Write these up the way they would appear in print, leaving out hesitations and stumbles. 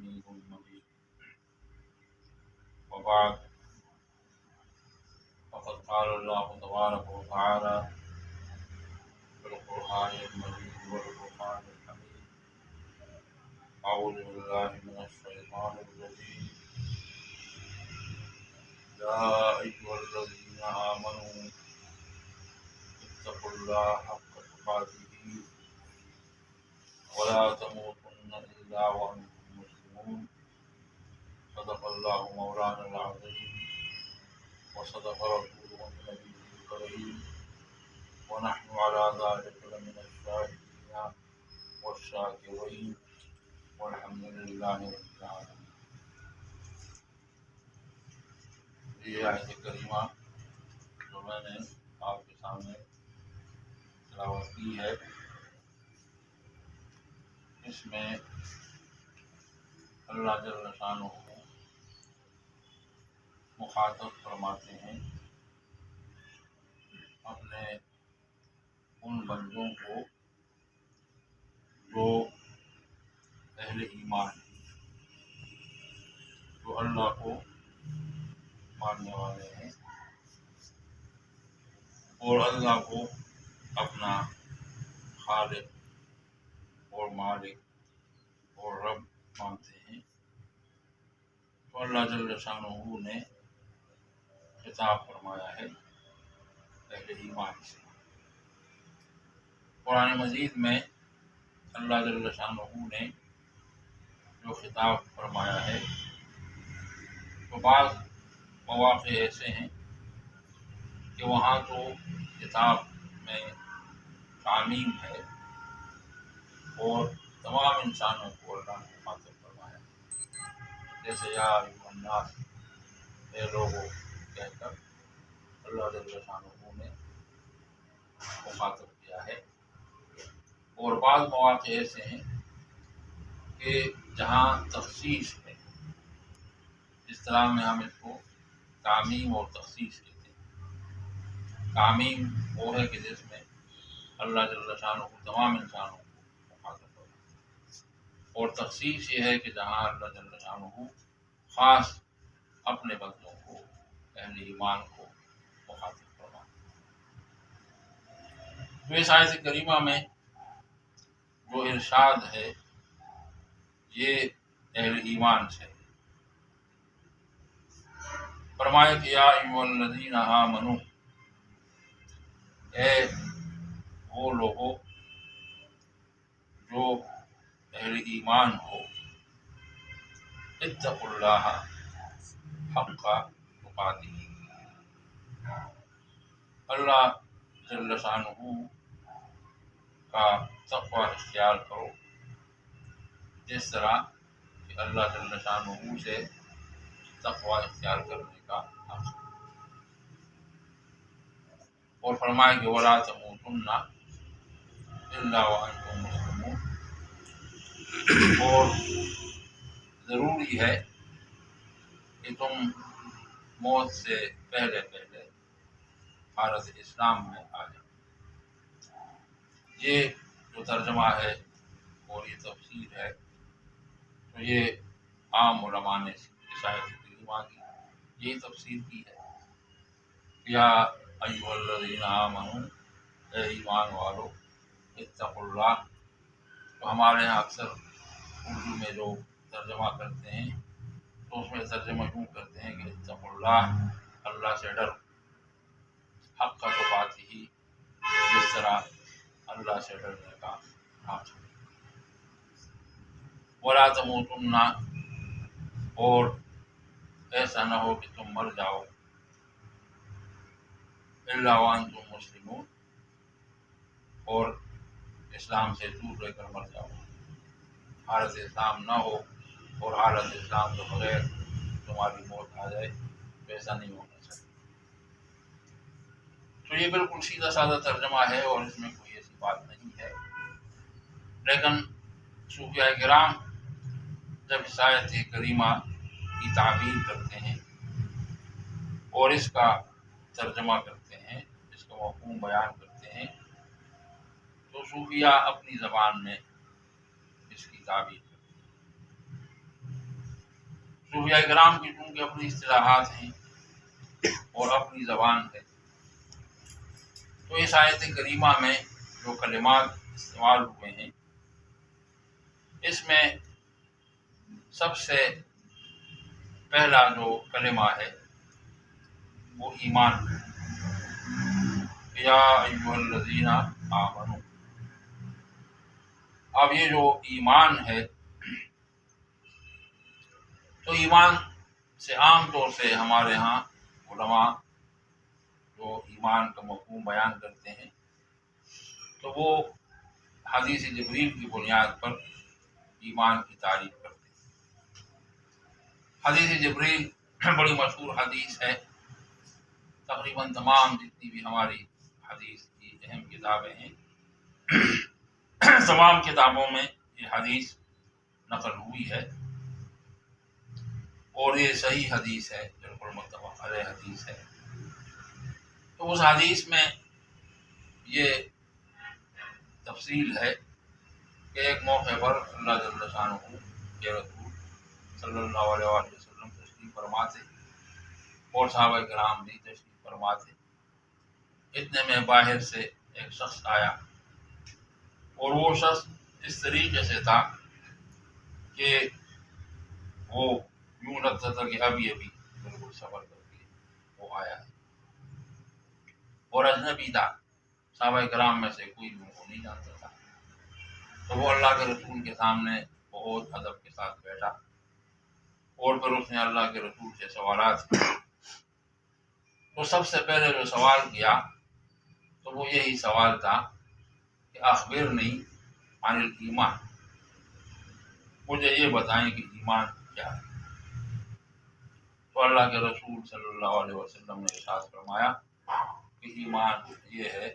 حميد مجيد. وبعد، فقد قال الله تبارك وتعالى في القرآن المجيد والفرقان الحميد: أعوذ بالله من الشيطان الرجيم. يا أيها الذين آمنوا اتقوا الله حق تقاته ولا تموتن إلا وأنتم مسلمون. صدق الله مولانا العظيم وصدق رسوله النبي الكريم، ونحن على ذلك لمن الشاهدين والشاكرين والحمد للہ رب العالمین۔ یہ آیت کریمہ جو میں نے آپ کے سامنے تلاوت کی ہے، اس میں اللہ جل شانہ مخاطب فرماتے ہیں اپنے ان بندوں کو جو اہل ایمان ہیں، جو اللہ کو ماننے والے ہیں اور اللہ کو اپنا خالق اور مالک اور رب مانتے ہیں۔ تو اللہ جل شانہ نے خطاب فرمایا ہے اہل ایمان سے۔ قرآن مجید میں اللہ جل شانہ نے جو خطاب فرمایا ہے، تو بعض مواقع ایسے ہیں کہ وہاں تو خطاب میں تعمیم ہے اور تمام انسانوں کو اللہ نے مخاطب فرمایا، جیسے یا ایھا الناس، اے لوگوں کہہ کر اللہ جل شانہ نے مخاطب کیا ہے۔ اور بعض مواقع ایسے ہیں کہ جہاں تخصیص ہے، اصطلاح میں ہم اس کو تعمیم اور تخصیص کہتے ہیں۔ تعمیم وہ ہے کہ جس میں اللہ جل شانہ تمام انسانوں کو مخاطب کرتا، اور تخصیص یہ ہے کہ جہاں اللہ جل شانہ خاص اپنے بندوں کو، اہل ایمان کو مخاطب کرتا۔ تو اس آیت کریمہ میں جو ارشاد ہے یہ اہل ایمان سے فرمایا کہ یا ایھا الذین آمنوا، اے وہ لوگوں جو اہل ایمان ہو، اتقوا اللہ حق تقاتہ، اللہ جل شانہ کا تقوی اختیار کرو جس طرح کہ اللہ جل شانہ سے تقوی اختیار کرنے کا حق ہے۔ اور فرمائے کہ وَلَا تَمُوتُنَّ إِلَّا وَأَنْتُم مُّسْلِمُونَ، اور ضروری ہے کہ تم موت سے پہلے حالت اسلام میں آ جاؤ۔ یہ جو ترجمہ ہے اور یہ تفسیر ہے، تو یہ عام علماء نے اس آیت کریمہ کی یہی تفسیر کی ہے۔ یا ایھا الذین آمنوا، اے ایمان والو، اتقوا اللہ۔ تو ہمارے یہاں اکثر اردو میں جو ترجمہ کرتے ہیں تو اس میں ترجمہ یوں کرتے ہیں کہ اتقوا اللہ، اللہ سے ڈرو، حق کا تقاتہ، جس طرح اللہ سے ڈرنے کا حق ہے۔ وَلَا تَمُوتُنَّ، اور ایسا نہ ہو کہ تم مر جاؤ، إِلَّا وَأَنْتُم مُّسْلِمُونَ، اور اسلام سے دور رہ کر مر جاؤ، حالت اسلام نہ ہو اور حالت اسلام کے بغیر تمہاری موت آ جائے، تو ایسا نہیں ہونا چاہیے۔ تو یہ بالکل سیدھا سادہ ترجمہ ہے اور اس میں کوئی ایسی بات نہیں ہے، لیکن صوفیاء کرام جب اس آیت کریمہ کی تعبیر کرتے ہیں اور اس کا ترجمہ کرتے ہیں، اس کا مفہوم بیان کرتے ہیں، تو صوفیاء اپنی زبان میں اس کی تعبیر کرتے ہیں۔ صوفیاء کرام کی چونکہ اپنی اصطلاحات ہیں اور اپنی زبان ہے، تو اس آیت کریمہ میں جو کلمات استعمال ہوئے ہیں اس میں سب سے پہلا جو کلمہ ہے وہ ایمان ہے۔ یا ایھا الذین آمنوا، اب یہ جو ایمان ہے تو ایمان سے عام طور سے ہمارے ہاں علماء جو ایمان کا مفہوم بیان کرتے ہیں تو وہ حدیث جبریل کی بنیاد پر ایمان کی تعریف کرتے ہیں۔ حدیث جبریل بڑی مشہور حدیث ہے، تقریباً تمام جتنی بھی ہماری حدیث کی اہم کتابیں ہیں تمام کتابوں میں یہ حدیث نقل ہوئی ہے اور یہ صحیح حدیث ہے، بالکل متفق علیہ حدیث ہے۔ تو اس حدیث میں یہ تفصیل ہے کہ ایک موقع پر اللہ جل شانہ کے رسول صلی اللہ علیہ وآلہ وسلم تشریف فرما تھے اور صحابہ کرام بھی تشریف فرما تھے۔ اتنے میں باہر سے ایک شخص آیا اور وہ شخص اس طریقے سے تھا کہ وہ یوں لگتا تھا کہ ابھی بالکل سفر کر کے وہ آیا ہے اور اجنبی تھا، صحابہ کرام میں سے کوئی بھی وہ نہیں جانتا تھا۔ تو وہ اللہ کے رسول کے سامنے بہت ادب کے ساتھ بیٹھا اور پھر اس نے اللہ کے رسول سے سوالات کیے۔ تو سب سے پہلے جو سوال کیا تو وہ یہی سوال تھا کہ اخبرنی عن الایمان، مجھے یہ بتائیں کہ ایمان کیا ہے۔ تو اللہ کے رسول صلی اللہ علیہ وسلم نے ارشاد فرمایا کہ ایمان یہ ہے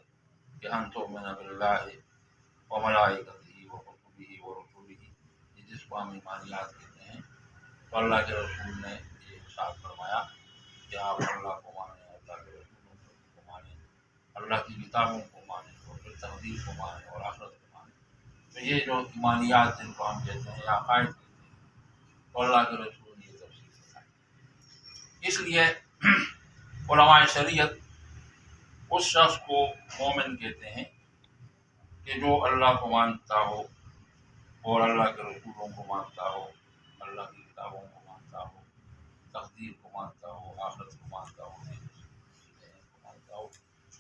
کہ ان تؤمن باللہ وملائکتہ وکتبہ ورسلہ، جس کو ہم ایمانیات کہتے ہیں۔ تو اللہ کے رسول نے یہ ارشاد فرمایا کہ آپ اللہ کو مانیں، اللہ کے رسولوں کو مانیں، اللہ کی کتابوں کو مانیں اور پھر تقدیر کو مانیں اور آخرت کو مانیں۔ تو یہ جو ایمانیات جن کو ہم کہتے ہیں یا عقائد کہتے ہیں، تو اللہ کے رسول نے یہ تفصیل بتائی۔ اس لیے علماء شریعت اس شخص کو مومن کہتے ہیں کہ جو اللہ کو مانتا ہو اور اللہ کے رسولوں کو مانتا ہو، اللہ کی کتابوں کو مانتا ہو، تقدیر کو مانتا ہو، آخرت کو مانتا ہو، مانتا ہو،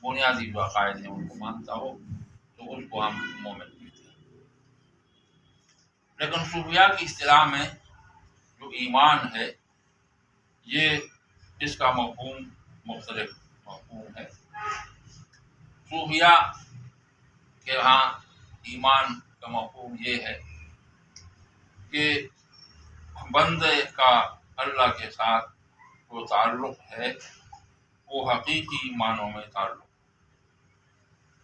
بنیادی جو عقائد ہیں ان کو مانتا ہو، تو اس کو ہم مومن کہتے ہیں۔ لیکن صوفیاء کی اصطلاح میں جو ایمان ہے یہ اس کا مفہوم مختلف مفہوم ہے۔ صوفیاء کے ہاں ایمان کا مفہوم یہ ہے کہ بندے کا اللہ کے ساتھ جو تعلق ہے وہ حقیقی معنوں میں تعلق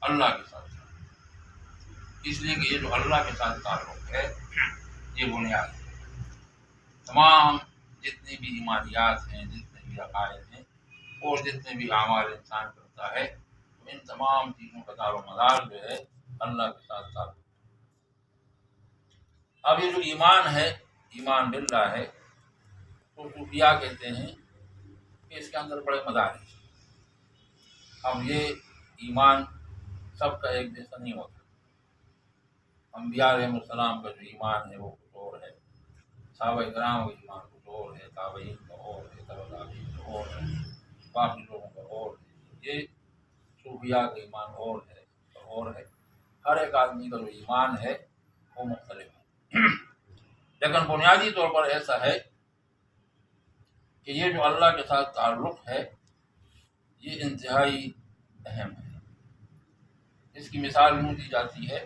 اللہ کے ساتھ تعلق، اس لیے کہ یہ جو اللہ کے ساتھ تعلق ہے یہ بنیاد ہے۔ تمام جتنی بھی ایمانیات ہیں، جتنے بھی عقائد ہیں اور جتنے بھی اعمال انسان کرتا ہے، تو ان تمام چیزوں کا دار و مدار جو ہے اللہ کے ساتھ تعلق۔ اب یہ جو ایمان ہے، ایمان باللہ ہے، تو صوفیاء کہتے ہیں کہ اس کے اندر بڑے مدارج۔ اب یہ ایمان سب کا ایک جیسا نہیں ہوتا۔ انبیاء علیہ السلام کا جو ایمان ہے وہ کچھ اور ہے، صحابہ کرام کا ایمان کچھ اور ہے، تابعین کا اور ہے، تبع تابعین کا اور ہے، باقی لوگوں کا اور ہے۔ یہ صوفیاء کا ایمان اور ہے۔ ہر ایک آدمی کا جو ایمان ہے وہ مختلف ہے، لیکن بنیادی طور پر ایسا ہے کہ یہ جو اللہ کے ساتھ تعلق ہے یہ انتہائی اہم ہے۔ اس کی مثال یوں دی جاتی ہے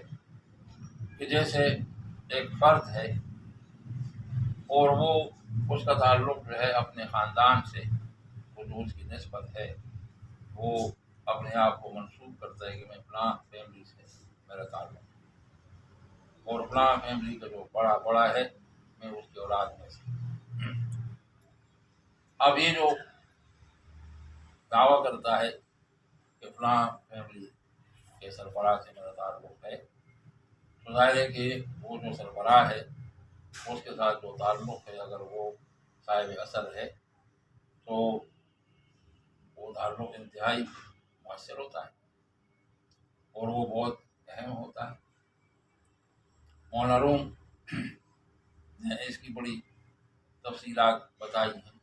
کہ جیسے ایک فرد ہے اور وہ اس کا تعلق جو ہے اپنے خاندان سے، وجود کی نسبت ہے، وہ اپنے آپ کو منسوب کرتا ہے کہ میں فلاں فیملی سے میرا تعلق ہے اور فلاں فیملی کا جو بڑا ہے میں اس کی اولاد میں سے۔ اب یہ جو دعویٰ کرتا ہے کہ فلاں فیملی کے سربراہ سے میرا تعلق ہے، تو ظاہر ہے کہ وہ جو سربراہ ہے اس کے ساتھ جو تعلق ہے اگر وہ صاحب اثر ہے تو وہ تعلق انتہائی مؤثر ہوتا ہے اور وہ بہت اہم ہوتا ہے۔ مولانا روم نے اس کی بڑی تفصیلات بتائی ہیں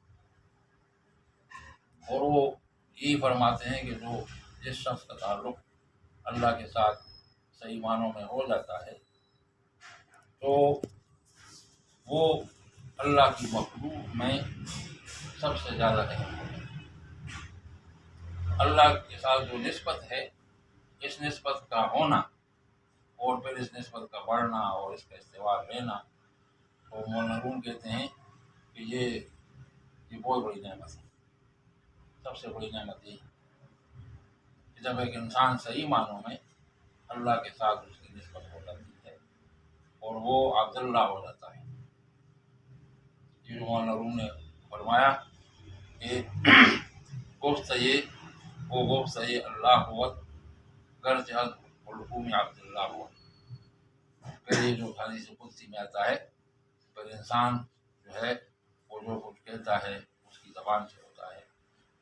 اور وہ یہی فرماتے ہیں کہ جو جس شخص کا تعلق اللہ کے ساتھ صحیح معنوں میں ہو جاتا ہے تو وہ اللہ کی مخلوق میں سب سے زیادہ اہم ہے۔ اللہ کے ساتھ جو نسبت ہے، اس نسبت کا ہونا اور پھر اس نسبت کا بڑھنا اور اس کا استوار لینا، تو مولانا روم کہتے ہیں کہ یہ بہت بڑی نعمت ہے۔ سب سے بڑی نعمت یہ ہے کہ جب ایک انسان صحیح معنوں میں اللہ کے ساتھ اس کی نسبت ہو جاتی ہے اور وہ عبداللہ ہو جاتا ہے۔ یہ جو مولانا روم نے فرمایا کہ گفت یہ اللہ ہوت گرچہ الحکوم عبداللہ ہوا۔ پھر یہ جو حدیث قدسی میں آتا ہے، پھر انسان جو ہے وہ جو کچھ کہتا ہے اس کی زبان سے ہوتا ہے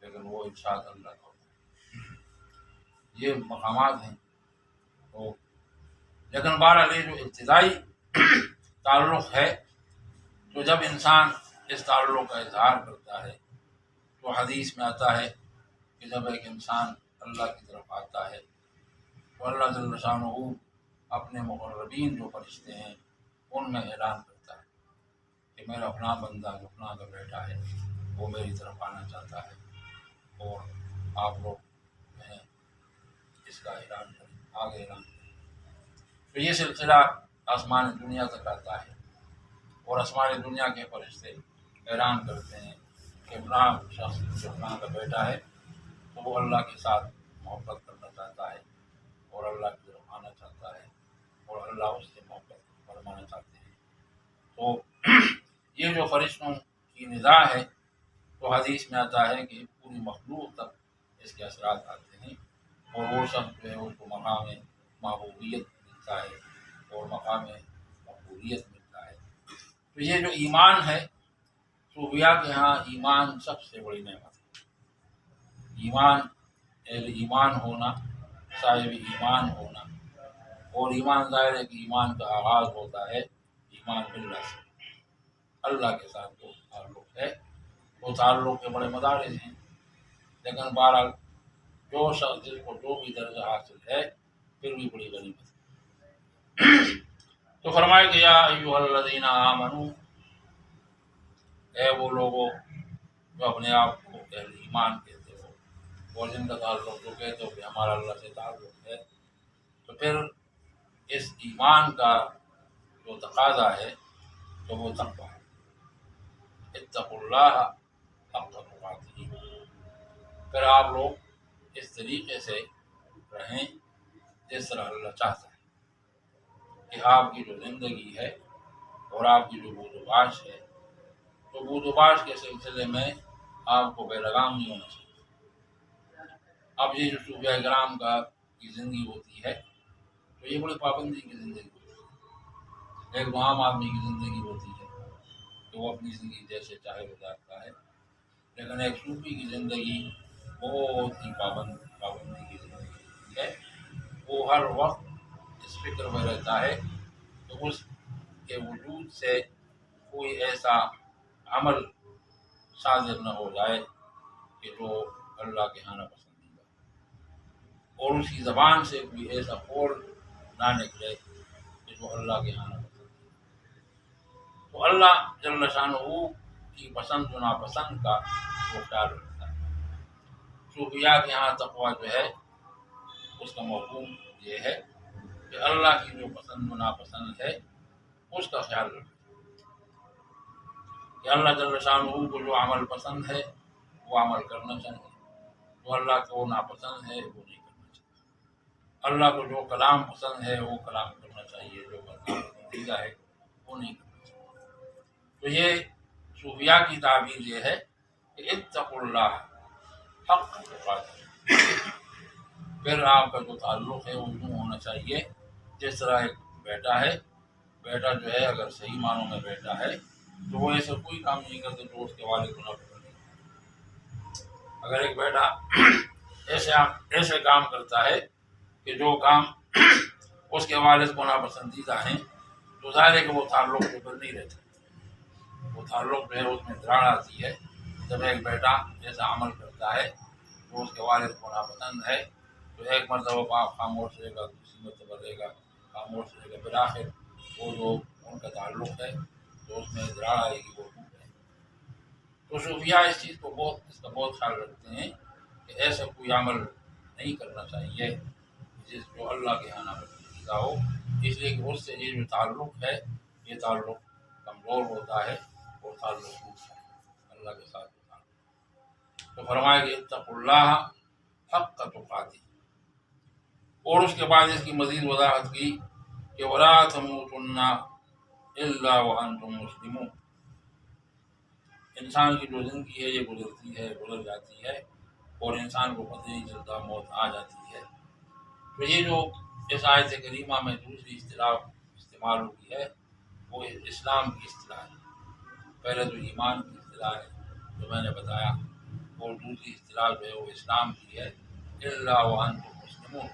لیکن وہ ارشاد اللہ کا ہوتا ہے۔ یہ مقامات ہیں تو لیکن بہرحال یہ جو ابتدائی تعلق ہے تو جب انسان اس تعلق کا اظہار کرتا ہے تو حدیث میں آتا ہے کہ جب ایک انسان اللہ کی طرف آتا ہے تو اللہ جل شانہ اپنے مقربین جو فرشتے ہیں ان میں اعلان کرتا ہے کہ میرا فلاں بندہ جو فلاں کا بیٹا ہے وہ میری طرف آنا چاہتا ہے اور آپ لوگ جو ہیں اس کا اعلان کریں، آگے اعلان کریں۔ تو یہ سلسلہ آسمان دنیا تک آتا ہے اور آسمان دنیا کے فرشتے اعلان کرتے ہیں کہ فلاں شخص جو فلاں کا بیٹا ہے تو وہ اللہ کے ساتھ محبت کرنا چاہتا ہے اور اللہ کی طرف آنا چاہتا ہے اور اللہ اس سے محبت فرمانا چاہتے ہیں۔ تو یہ جو فرشتوں کی ندا ہے تو حدیث میں آتا ہے کہ پوری مخلوق تک اس کے اثرات آتے ہیں اور وہ شخص جو ہے اس کو مقام محبوبیت ملتا ہے اور مقام مقبولیت ملتا ہے۔ تو یہ جو ایمان ہے، صوفیاء کے ہاں ایمان سب سے بڑی نعمت ہے۔ ایمان، ایمان ہونا، صاحب ایمان ہونا، اور ایمان ظاہر ہے کہ ایمان کا آغاز ہوتا ہے ایمان باللہ سے، اللہ کے ساتھ جو تعلق ہے وہ تعلق کے بڑے مدارج ہیں، لیکن بہرحال جو شخص جس کو جو بھی درجہ حاصل ہے پھر بھی بڑی غنیمت ہے۔ تو فرمایا کہ یا ایھا الذین آمنو، اے وہ لوگوں جو اپنے آپ کو اہل ایمان کہتے ہو اور جن کا تعلق جو کہتے ہو کہ ہمارا اللہ سے تعلق ہے، تو پھر اس ایمان کا جو تقاضا ہے تو وہ تقویٰ ہے۔ اتقوا اللہ حق تقاته، پھر آپ لوگ اس طریقے سے رہیں جس طرح اللہ چاہتا ہے کہ آپ کی جو زندگی ہے اور آپ کی جو بود و باش ہے تو بود و باش کے سلسلے میں آپ کو بے لگام نہیں ہونا چاہیے۔ اب یہ جو صوفیاء کرام کی زندگی ہوتی ہے تو یہ بڑی پابندی کی زندگی ہوتی ہے۔ ایک عام آدمی کی زندگی ہوتی ہے تو وہ اپنی زندگی جیسے چاہے گزارتا ہے، لیکن ایک صوفی کی زندگی بہت ہی پابندی کی زندگی ہوتی ہے۔ وہ ہر وقت اس فکر میں رہتا ہے کہ اس کے وجود سے کوئی ایسا عمل صادر نہ ہو جائے کہ جو اللہ کے ہاں ناپسندیدہ ہو، اور اس کی زبان سے کوئی ایسا قول نہ نکلے کہ جو اللہ کے ہاں ناپسندیدہ ہو۔ تو اللہ جل شانہ کی پسند و ناپسند کا وہ خیال رکھتا ہے۔ صوفیاء کے ہاں تقویٰ جو ہے اس کا مفہوم یہ ہے کہ اللہ کی جو پسند و ناپسند ہے اس کا خیال رکھنا کہ اللہ جل شانہ کو جو عمل پسند ہے وہ عمل کرنا چاہیے، جو اللہ کو ناپسند ہے وہ نہیں کرنا چاہیے۔ اللہ کو جو کلام پسند ہے وہ کلام کرنا چاہیے، جو کلام پسندیدہ ہے وہ نہیں کرنا چاہیے۔ تو یہ صوفیاء کی تعبیر یہ ہے کہ اتقوا اللہ حق تقاته، پھر آپ کا جو تعلق ہے وہ یوں ہونا چاہیے جس طرح ایک بیٹا ہے، بیٹا جو ہے اگر صحیح معنوں میں بیٹا ہے تو وہ ایسا کوئی کام نہیں کرتے جو اس کے والد کو ناپسند نہیں۔ اگر ایک بیٹا ایسے کام کرتا ہے کہ جو کام اس کے والد کو ناپسندیدہ ہیں، تو ظاہر ہے کہ وہ تعلق کے اوپر نہیں رہتا، وہ تعلق جو ہے اس میں دراڑ آتی ہے۔ جب ایک بیٹا ایسا عمل کرتا ہے جو اس کے والد کو ناپسند ہے، تو ایک مرتبہ آپ خاموش رہے گا، دوسری مرتبہ رہے گا، خاموش رہے گا، بالآخر وہ جو ان کا تعلق ہے تو اس میں دراڑ آئے گی، وہ ٹوٹ جائے گی۔ تو صوفیاء اس چیز کو اس کا بہت خیال رکھتے ہیں کہ ایسا کوئی عمل نہیں کرنا چاہیے جو اللہ کے یہاں ناپسندیدہ ہو، اس لیے کہ اس سے یہ جو تعلق ہے یہ تعلق کمزور ہوتا ہے اور تعلق ٹوٹتا ہے اللہ کے ساتھ تعلق۔ تو فرمایا کہ اتقوا اللہ حق تقاتہ، اور اس کے بعد اس کی مزید وضاحت کی کہ ولا تموتن الا وانتم مسلمون، انسان کی جو زندگی ہے یہ گزرتی ہے، گزر جاتی ہے، اور انسان کو پتہ نہیں چلتا، موت آ جاتی ہے۔ تو یہ جو اس آیت کریمہ میں دوسری اصطلاح استعمال ہوئی ہے وہ اسلام کی اصطلاح ہے۔ پہلے تو ایمان کی اصطلاح ہے جو میں نے بتایا، اور دوسری اصطلاح جو ہے وہ اسلام کی ہے، الا وانتم مسلمون،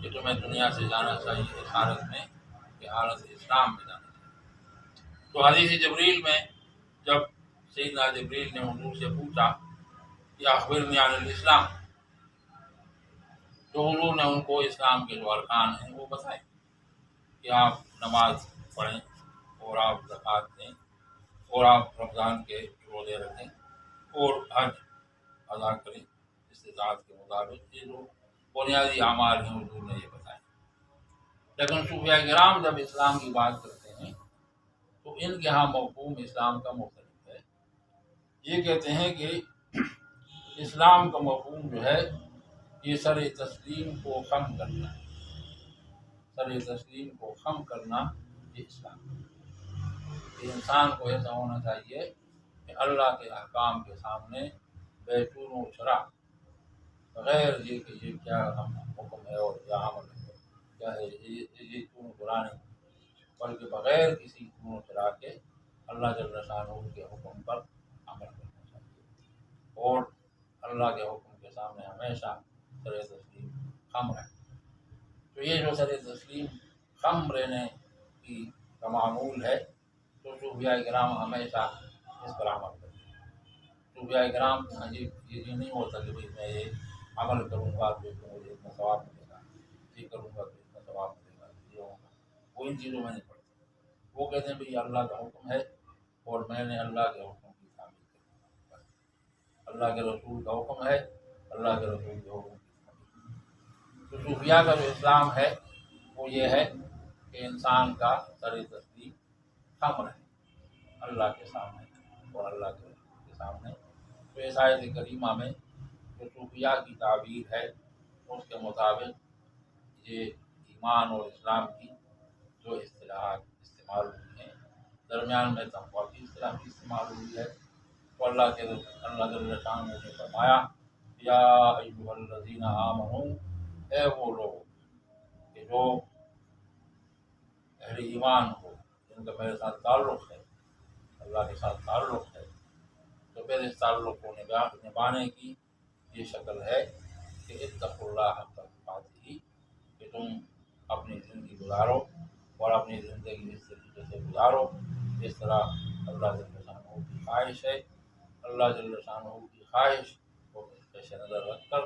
کہ تمہیں دنیا سے جانا چاہیے اس حالت میں کہ حالت اسلام میں جانا چاہیے۔ تو حدیث جبریل میں جب سیدنا جبریل نے حضور سے پوچھا کہ اخبرنی عن الاسلام، تو حضور نے ان کو اسلام کے جو ارکان ہیں وہ بتائے کہ آپ نماز پڑھیں، اور آپ زکوٰۃ دیں، اور آپ رمضان کے روزے رکھیں، اور حج ادا کریں استطاعت کے مطابق۔ یہ جو بنیادی اعمال ہیں حضور نے یہ بتائے۔ لیکن صوفیاء کرام جب اسلام کی بات کرتے ہیں تو ان کے ہاں مفہوم اسلام کا مختلف ہے۔ یہ کہتے ہیں کہ اسلام کا مفہوم جو ہے یہ سر تسلیم کو خم کرنا ہے، سر تسلیم کو خم کرنا یہ اسلام ہے، کہ انسان کو ایسا ہونا چاہیے کہ اللہ کے احکام کے سامنے بیچون و چرا، بغیر یہ کہ یہ کیا حکم ہے اور کیا عمل ہے، کیا ہے یہ چون برا نہیں، بلکہ بغیر کسی چون و چرا کے اللہ جل شانہ کے حکم پر عمل کرنا چاہیے، اور اللہ کے حکم کے سامنے ہمیشہ سر تسلیم خم رہے۔ تو یہ جو سر تسلیم خم رہنے کی کا معمول ہے تو صوفیاء کرام ہمیشہ اس پر عمل کرتے ہیں۔ صوفیاء کرام یہ نہیں ہوتا کہ بھائی میں یہ عمل کروں گا تو مجھے اتنا ثواب ملے گا، یہ کروں گا تو اتنا ثواب ملے گا، یہ ہوگا، وہ ان چیزوں میں نہیں پڑتے۔ وہ کہتے ہیں بھائی اللہ کا حکم ہے اور میں نے اللہ کے حکم کی تعمیل کرنی ہے، اللہ کے رسول کا حکم ہے، اللہ کے رسول کے حکم کی تعمیل۔ تو صوفیاء کا جو اسلام ہے وہ یہ ہے کہ انسان کا سر تسلیم خم رہے اللہ کے سامنے اور اللہ کے رسول کے سامنے۔ تو اس آیت کریمہ میں جو صوفیاء کی تعبیر ہے اس کے مطابق یہ ایمان اور اسلام کی جو اصطلاحات استعمال ہوئی ہیں، درمیان میں تقویٰ کی اصطلاح بھی استعمال ہوئی ہے۔ تو اللہ جل شانہ نے فرمایا یا ایھا الذین آمنوا، اے وہ لوگ کہ جو اہل ایمان ہو، جن کا میرے ساتھ تعلق ہے، اللہ کے ساتھ تعلق ہے، تو پھر اس تعلق کو نبھانے کی یہ شکل ہے کہ اتقوا اللہ حق تقاتہ، کہ تم اپنی زندگی گزارو اور اپنی زندگی اس طریقے سے گزارو جس طرح اللہ جل شانہ کی خواہش ہے۔ اللہ جل شانہ کی خواہش کو پیش نظر رکھ کر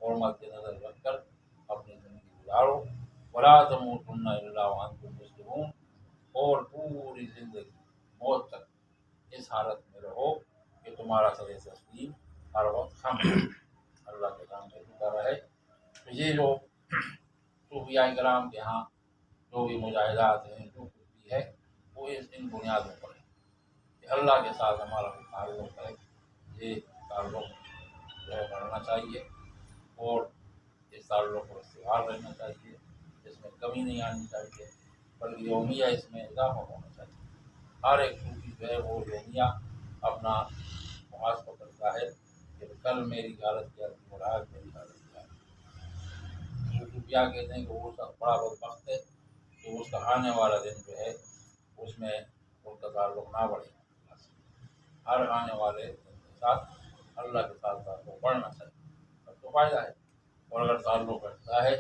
اور مد نظر رکھ کر اپنی زندگی گزارو۔ ولا تموتن الا وانتم مسلمون، اور پوری زندگی موت تک اس حالت میں رہو کہ تمہارا سر تسلیم ہر وقت خم اللہ کے سامنے جھکا رہے۔ تو یہ جو صوفیاء کرام کے ہاں جو بھی مجاہدات ہیں، جو کچھ بھی ہے، وہ ان بنیادوں پر ہے کہ اللہ کے ساتھ ہمارا جو تعلق ہے یہ تعلق جو ہے بڑھنا چاہیے، اور اس تعلق کو استوار رہنا چاہیے، اس میں کمی نہیں آنی چاہیے، بلکہ یومیہ اس میں اضافہ ہونا چاہیے۔ ہر ایک صوفی جو ہے وہ یومیہ اپنا محاسبہ کرتا ہے کہ کل میری حالت کیا تھی اور آج میری حالت کیا ہے۔ صوفیاء کہتے ہیں کہ وہ سب بڑا بدبخت ہے کہ اس کا آنے والا دن جو ہے اس میں ان کا تعلق نہ بڑھے اللہ سے۔ ہر آنے والے کے ساتھ اللہ کے ساتھ تعلق بڑھنا چاہیے، تب تو فائدہ ہے۔ اور اگر تعلق بڑھتا ہے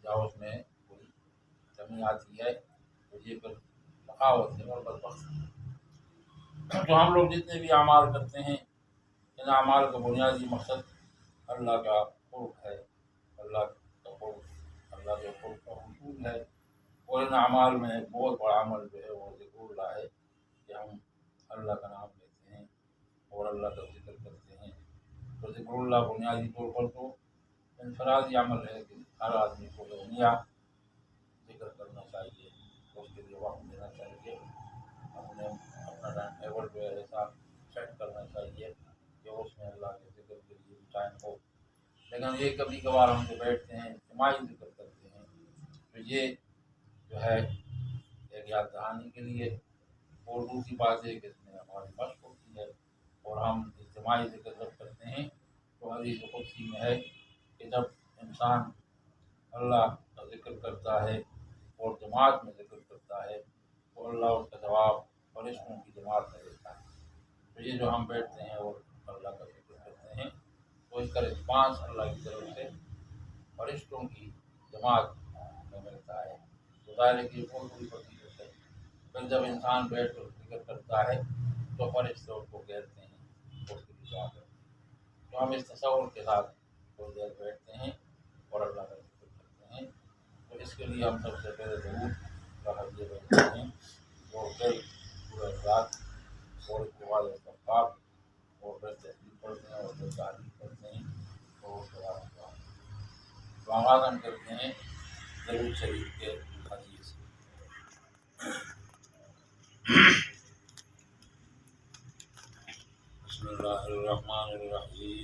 یا اس میں کوئی کمی آتی ہے تو یہ پھر سخاوت ہے اور بدبختی ہے۔ تو ہم لوگ جتنے بھی اعمال کرتے ہیں، ان اعمال کا بنیادی مقصد اللہ کا قرب ہے، اللہ کا قرب، اللہ کے قرب کا حصول ہے۔ اور ان اعمال میں ایک بہت بڑا عمل جو ہے وہ ذکر اللہ ہے، کہ ہم اللہ کا نام لیتے ہیں اور اللہ کا ذکر کرتے ہیں۔ تو ذکر اللہ بنیادی طور پر تو انفرادی عمل ہے کہ ہر آدمی کو یومیہ ذکر کرنا چاہیے، اس کے لیے وقت دینا چاہیے، اپنا ٹائم ٹیبل جو ہے ایسا سیٹ کرنا چاہیے کہ اس میں اللہ کے ذکر کے لیے بھی ٹائم ہو۔ لیکن یہ کبھی کبھار ہم جو بیٹھتے ہیں اجتماعی ذکر کرتے ہیں، تو یہ جو ہے ایک یاد دہانی کے لیے، اور دوسری بات ہے کہ اس میں ہماری مشق ہوتی ہے۔ اور ہم اجتماعی ذکر جب کرتے ہیں تو حدیث قدسی میں ہے کہ جب انسان اللہ کا ذکر کرتا ہے اور جماعت میں ذکر کرتا ہے تو اللہ اس کا جواب فرشتوں کی جماعت میں دیتا ہے۔ تو یہ جو ہم بیٹھتے ہیں اور اللہ کا ذکر کرتے ہیں تو اس کا رسپانس اللہ کی طرف سے فرشتوں کی جماعت میں ملتا ہے، تو ظاہر ہے کہ یہ بہت بڑی فضیلت ہے۔ پھر جب انسان بیٹھ کر ذکر کرتا ہے تو فرشتے اس کو گھیرتے ہیں، اس کی دعا کرتے ہیں۔ تو ہم اس تصور کے ساتھ تھوڑی دیر بیٹھتے ہیں اور اللہ کا ذکر کرتے ہیں، تو اس کے لیے ہم سب سے پہلے ضرور کا حدیث بیٹھتے ہیں اور پھر پورا رات، اور اس کے بعد استغفار، اور پھر تسبیح پڑھتے ہیں اور پھر تحلیل کرتے ہیں، اور اس کے بعد دعا کرتے ہیں ضرور شریف کے حدیث۔ بسم اللہ الرحمن الرحیم۔